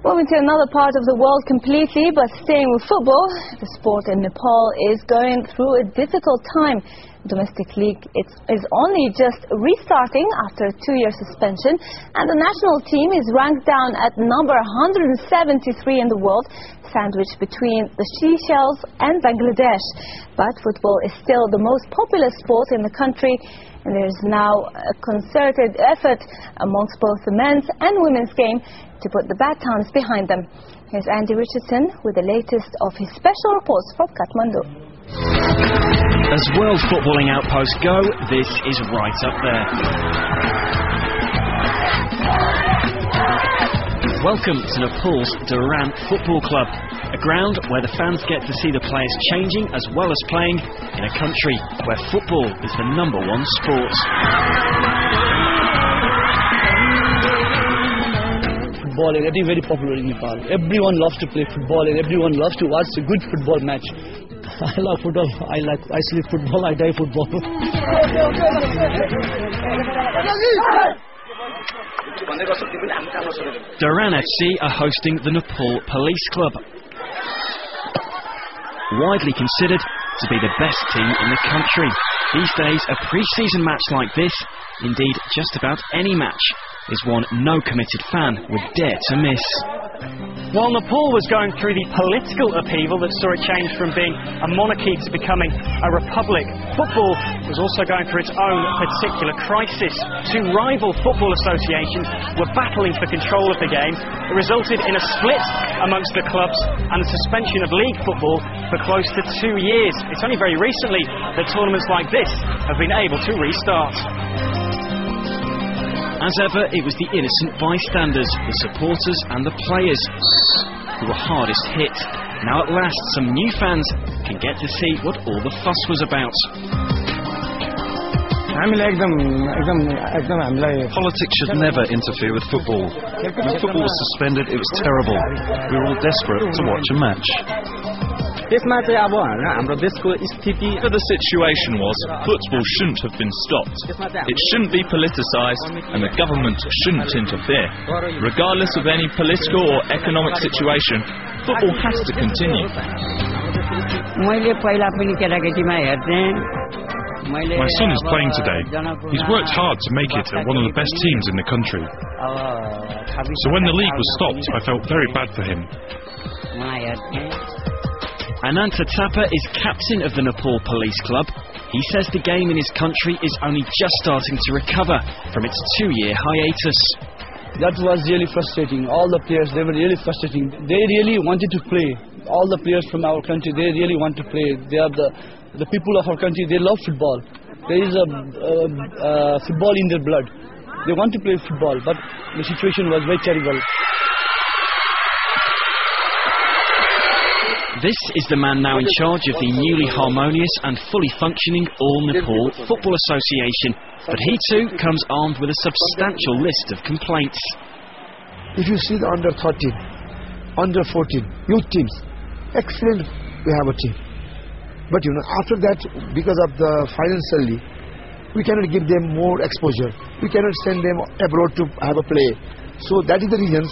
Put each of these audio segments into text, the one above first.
Moving to another part of the world completely, but staying with football, the sport in Nepal is going through a difficult time. Domestic league is only just restarting after a 2-year suspension, and the national team is ranked down at number 173 in the world, sandwiched between the Seychelles and Bangladesh. But football is still the most popular sport in the country, and there is now a concerted effort amongst both the men's and women's game to put the bad times behind them. Here's Andy Richardson with the latest of his special reports from Kathmandu. As world footballing outposts go, this is right up there. Welcome to Nepal's Durand Football Club, a ground where the fans get to see the players changing as well as playing in a country where football is the #1 sport. Football is very popular in Nepal. Everyone loves to play football and everyone loves to watch a good football match. I love football. I sleep football. I die football. Durand FC are hosting the Nepal Police Club, widely considered to be the best team in the country. These days, a pre-season match like this, indeed just about any match, is one no committed fan would dare to miss. While Nepal was going through the political upheaval that saw it change from being a monarchy to becoming a republic, football was also going through its own particular crisis. Two rival football associations were battling for control of the game. It resulted in a split amongst the clubs and the suspension of league football for close to 2 years. It's only very recently that tournaments like this have been able to restart. As ever, it was the innocent bystanders, the supporters and the players who were hardest hit. Now at last, some new fans can get to see what all the fuss was about. Politics should never interfere with football. When football was suspended, it was terrible. We were all desperate to watch a match. Whatever the situation was, football shouldn't have been stopped. It shouldn't be politicised and the government shouldn't interfere. Regardless of any political or economic situation, football has to continue. My son is playing today. He's worked hard to make it at one of the best teams in the country. So when the league was stopped, I felt very bad for him. Ananta Thapa is captain of the Nepal Police Club. He says the game in his country is only just starting to recover from its 2-year hiatus. That was really frustrating. All the players, they were really frustrating. They really wanted to play. All the players from our country, they really want to play. They are the people of our country, they love football. There is a football in their blood. They want to play football, but the situation was very terrible. This is the man now in charge of the newly harmonious and fully functioning All Nepal Football Association. But he too comes armed with a substantial list of complaints. If you see the under 13, under 14, youth teams, excellent, we have a team. But you know, after that, because of the financially, we cannot give them more exposure. We cannot send them abroad to have a play. So that is the reasons,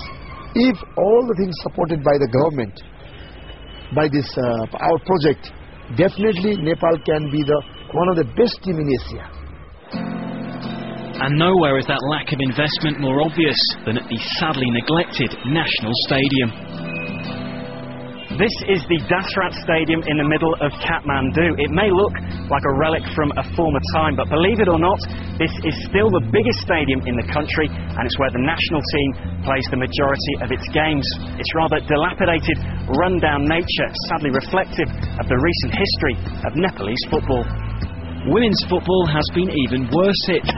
if all the things supported by the government, by this our project, definitely Nepal can be one of the best team in Asia. And nowhere is that lack of investment more obvious than at the sadly neglected National Stadium. This is the Dasrat Stadium in the middle of Kathmandu. It may look like a relic from a former time, but believe it or not, this is still the biggest stadium in the country, and it's where the national team plays the majority of its games. Its rather dilapidated, run-down nature, sadly reflective of the recent history of Nepalese football. Women's football has been even worse hit.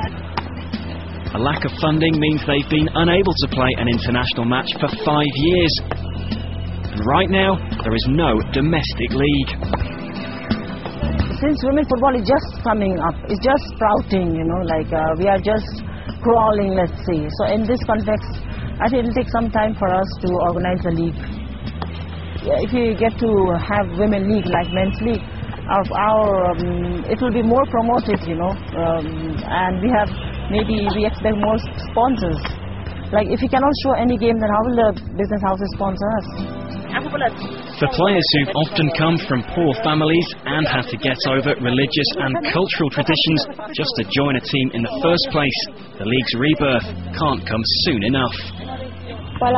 A lack of funding means they've been unable to play an international match for 5 years. And right now, there is no domestic league. Since women football is just coming up, it's just sprouting, you know, like we are just crawling, let's see. So in this context, I think it will take some time for us to organize a league. If we get to have women league like men's league, it will be more promoted, you know, and we expect more sponsors. Like, if we cannot show any game, then how will the business houses sponsor us? For players who've often come from poor families and had to get over religious and cultural traditions just to join a team in the first place, the league's rebirth can't come soon enough. I've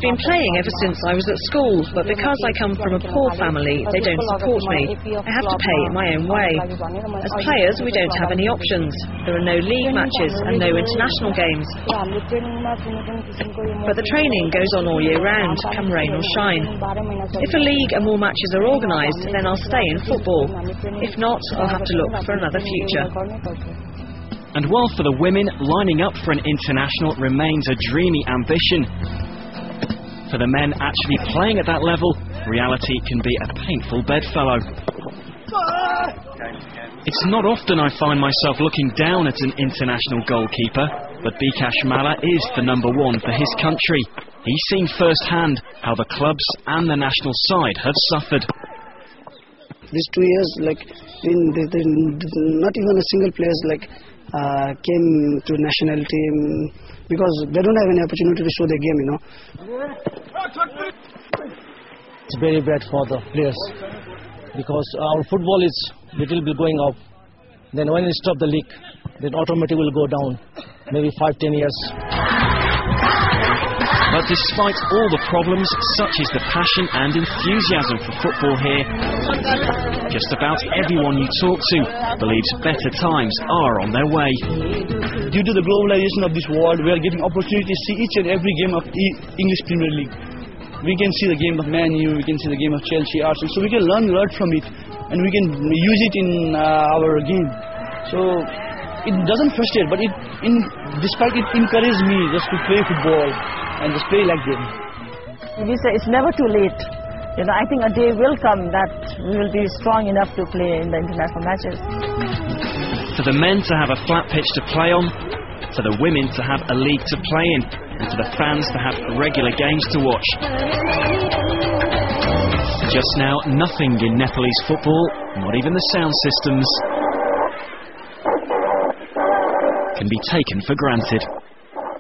been playing ever since I was at school, but because I come from a poor family, they don't support me. I have to pay it my own way. As players, we don't have any options. There are no league matches and no international games. But the training goes on all year round, come rain or shine. If a league and more matches are organised, then I'll stay in football. If not, I'll have to look for another future. And while for the women, lining up for an international remains a dreamy ambition, for the men actually playing at that level, reality can be a painful bedfellow. It's not often I find myself looking down at an international goalkeeper, but Bikash Malla is the number one for his country. He's seen firsthand how the clubs and the national side have suffered. These 2 years, not even a single player came to national team because they don't have any opportunity to show their game, you know. It's very bad for the players because our football is little bit going up. Then when we stop the league, then automatically will go down, maybe 5-10 years. But despite all the problems, such is the passion and enthusiasm for football here. Just about everyone you talk to believes better times are on their way. Due to the globalization of this world, we are getting opportunity to see each and every game of English Premier League. We can see the game of Man U, we can see the game of Chelsea, Arsenal, so we can learn a lot from it and we can use it in our game. So it doesn't frustrate, but despite it encourages me just to play football and just play like them. We say it's never too late. You know, I think a day will come that we will be strong enough to play in the international matches. For the men to have a flat pitch to play on, for the women to have a league to play in, and for the fans to have regular games to watch. Just now, nothing in Nepalese football, not even the sound systems, can be taken for granted.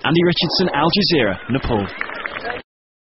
Andy Richardson, Al Jazeera, Nepal.